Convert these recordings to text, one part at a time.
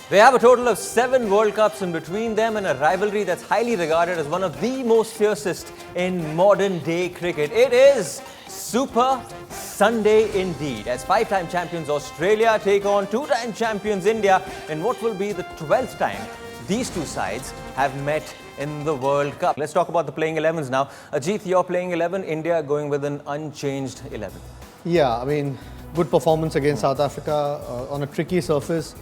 They have a total of 7 World Cups in between them and a rivalry that's highly regarded as one of the most fiercest in modern day cricket. It is Super Sunday indeed, as 5-time champions Australia take on 2-time champions India in what will be the 12th time these two sides have met in the World Cup. Let's talk about the playing 11s now. Ajit, your playing 11, India going with an unchanged 11. Yeah, I mean, good performance against South Africa on a tricky surface.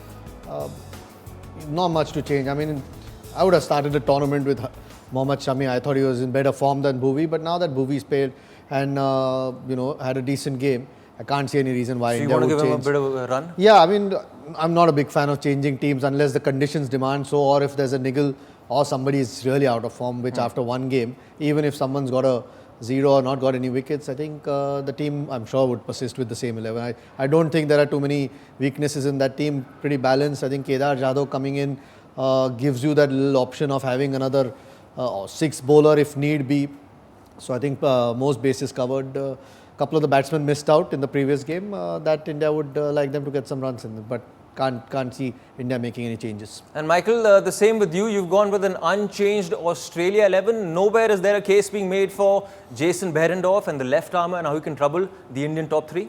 Not much to change. I mean, I would have started the tournament with Mohammad Shami. I thought he was in better form than Bhuvi, but now that Bhuvi's played and had a decent game, I can't see any reason why So India would change. you want to give him a bit of a run? Yeah, I mean, I'm not a big fan of changing teams unless the conditions demand so, or if there's a niggle or somebody is really out of form, which after one game, even if someone's got a 0 or not got any wickets, I think the team, I'm sure, would persist with the same 11. I don't think there are too many weaknesses in that team. Pretty balanced. I think Kedar Jadhav coming in gives you that little option of having another 6 bowler if need be. So I think most bases covered. A couple of the batsmen missed out in the previous game. That India would like them to get some runs in, but can't see India making any changes. And Michael, the same with you. You've gone with an unchanged Australia 11. Nowhere is there a case being made for Jason Behrendorff and the left armour and how he can trouble the Indian top 3?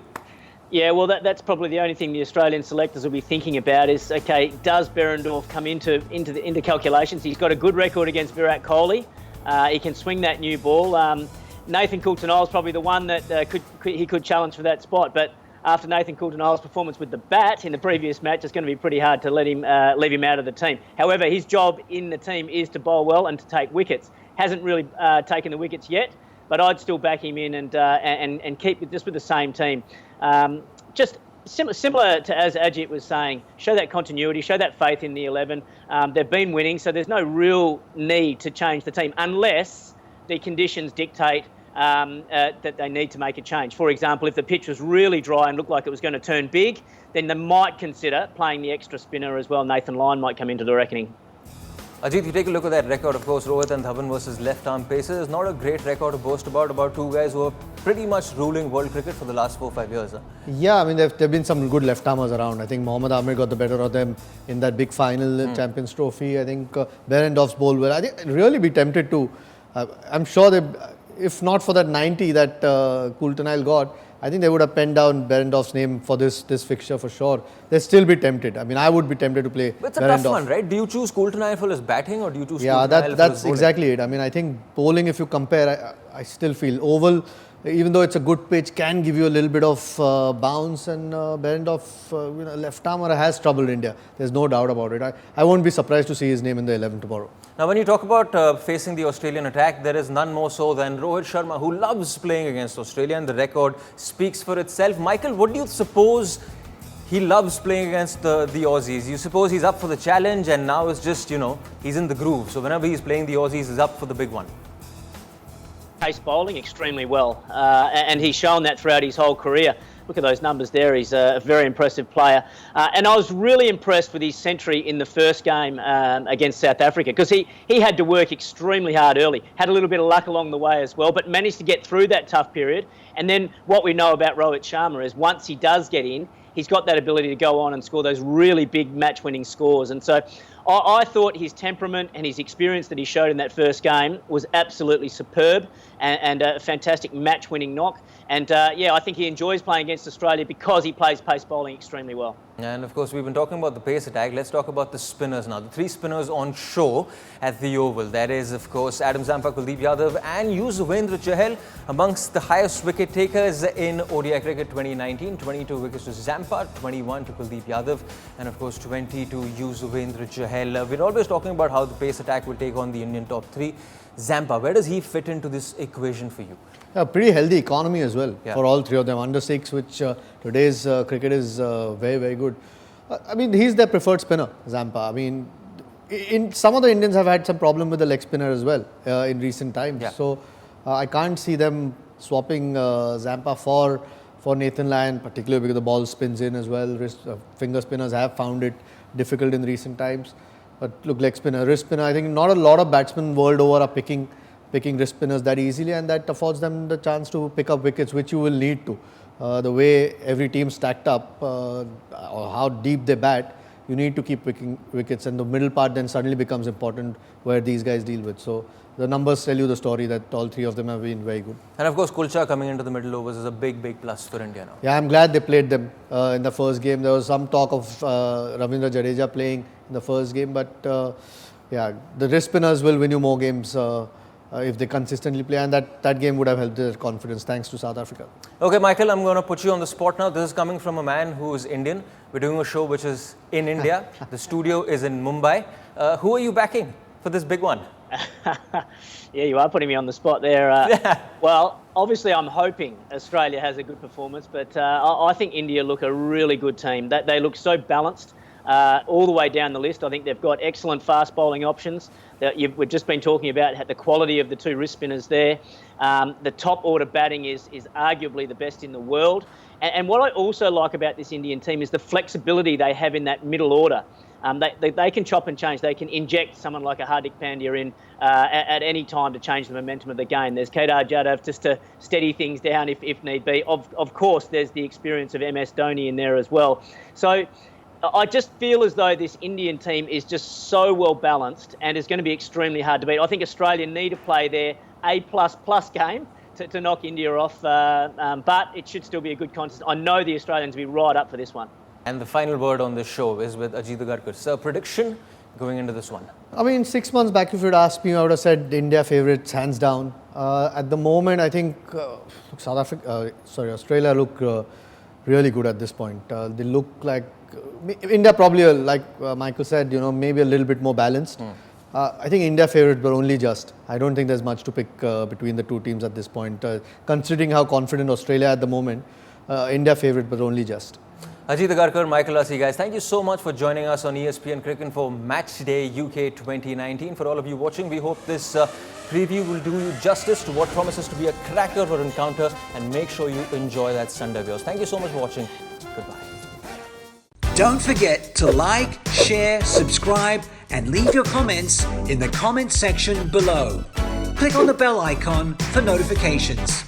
Yeah, well, that's probably the only thing the Australian selectors will be thinking about is, okay, does Behrendorff come into calculations? He's got a good record against Virat Kohli. He can swing that new ball. Nathan Coulter-Nile is probably the one that he could challenge for that spot, but after Nathan Coulter-Nile's performance with the bat in the previous match, it's going to be pretty hard to leave him out of the team. However, his job in the team is to bowl well and to take wickets. Hasn't really taken the wickets yet, but I'd still back him in and keep just with the same team. Just similar to as Ajit was saying, show that continuity, show that faith in the 11. They've been winning, so there's no real need to change the team unless the conditions dictate that they need to make a change. For example, if the pitch was really dry and looked like it was going to turn big, then they might consider playing the extra spinner as well. Nathan Lyon might come into the reckoning. Ajit, you take a look at that record, of course, Rohit and Dhawan versus left-arm pacers. Not a great record to boast about two guys who are pretty much ruling world cricket for the last 4-5 years. Huh? Yeah, I mean, there have been some good left-armers around. I think Mohammad Amir got the better of them in that big final Champions Trophy. I think Behrendorff's bowled well. I think I'd really be tempted to. I'm sure they, if not for that 90 that Coulter-Nile got, I think they would have penned down Behrendorff's name for this fixture for sure. They'd still be tempted. I mean, I would be tempted to play But it's a Behrendorff. tough one, right? Do you choose Coulter-Nile for his batting or do you choose Yeah, Coulter-Nile for his that's bowling? exactly it. I mean, I think bowling, if you compare, I still feel oval, even though it's a good pitch, can give you a little bit of bounce, and Behrendorff, left armour has troubled India. There's no doubt about it. I won't be surprised to see his name in the 11 tomorrow. Now, when you talk about facing the Australian attack, there is none more so than Rohit Sharma, who loves playing against Australia, and the record speaks for itself. Michael, what do you suppose he loves playing against the Aussies? You suppose he's up for the challenge and now it's just, he's in the groove. So whenever he's playing the Aussies, he's up for the big one. Pace bowling extremely well, and he's shown that throughout his whole career. Look at those numbers there. He's a very impressive player. And I was really impressed with his century in the first game against South Africa because he had to work extremely hard early, had a little bit of luck along the way as well, but managed to get through that tough period. And then what we know about Rohit Sharma is once he does get in, he's got that ability to go on and score those really big match-winning scores. And so I thought his temperament and his experience that he showed in that first game was absolutely superb and a fantastic match-winning knock. And I think he enjoys playing against Australia because he plays pace bowling extremely well. And of course, we've been talking about the pace attack. Let's talk about the spinners now. The 3 spinners on show at the Oval. That is, of course, Adam Zampa, Kuldeep Yadav and Yuzvendra Chahal amongst the highest wicket takers in ODI cricket 2019. 22 wickets to Zampa, 21 to Kuldeep Yadav and of course 20 to Yuzvendra Chahal. We're always talking about how the pace attack will take on the Indian top 3. Zampa, where does he fit into this equation for you? A pretty healthy economy as well for all 3 of them. Under 6, which today's cricket is very, very good. I mean, he's their preferred spinner, Zampa. I mean, some of the Indians have had some problem with the leg spinner as well in recent times. Yeah. So I can't see them swapping Zampa for Nathan Lyon, particularly because the ball spins in as well. Finger spinners have found it difficult in recent times. But look, leg spinner, wrist spinner, I think not a lot of batsmen world over are picking wrist spinners that easily, and that affords them the chance to pick up wickets, which you will need to. The way every team stacked up, or how deep they bat, you need to keep picking wickets, and the middle part then suddenly becomes important where these guys deal with. So the numbers tell you the story that all three of them have been very good. And of course, Kulcha coming into the middle overs is a big plus for India now. Yeah, I'm glad they played them in the first game. There was some talk of Ravindra Jadeja playing in the first game, but yeah, the wrist spinners will win you more games if they consistently play, and that game would have helped their confidence, thanks to South Africa. Okay, Michael, I'm going to put you on the spot now. This is coming from a man who is Indian. We're doing a show which is in India. The studio is in Mumbai. Who are you backing for this big one? Yeah, you are putting me on the spot there. Well, obviously I'm hoping Australia has a good performance, but I think India look a really good team. They look so balanced all the way down the list. I think they've got excellent fast bowling options. We've just been talking about the quality of the two wrist spinners there. The top order batting is arguably the best in the world. And what I also like about this Indian team is the flexibility they have in that middle order. They can chop and change. They can inject someone like a Hardik Pandya in at any time to change the momentum of the game. There's Kedar Jadhav just to steady things down if need be. Of course, there's the experience of MS Dhoni in there as well. So I just feel as though this Indian team is just so well balanced and is going to be extremely hard to beat. I think Australia need to play their A++ game to knock India off, but it should still be a good contest. I know the Australians will be right up for this one. And the final word on this show is with Ajit Agarkar. Sir, prediction going into this one? I mean, 6 months back, if you'd asked me, I would have said India favourites, hands down. At the moment, I think Australia look really good at this point. They look like India probably, like Michael said, maybe a little bit more balanced. I think India favourite, but only just. I don't think there's much to pick between the two teams at this point. Considering how confident Australia at the moment, India favourite, but only just. Ajit Agarkar, Michael Hussey, guys, thank you so much for joining us on ESPN Cricket for Matchday UK 2019. For all of you watching, we hope this preview will do you justice to what promises to be a cracker of an encounter, and make sure you enjoy that Sunday of yours. Thank you so much for watching. Goodbye. Don't forget to like, share, subscribe, and leave your comments in the comment section below. Click on the bell icon for notifications.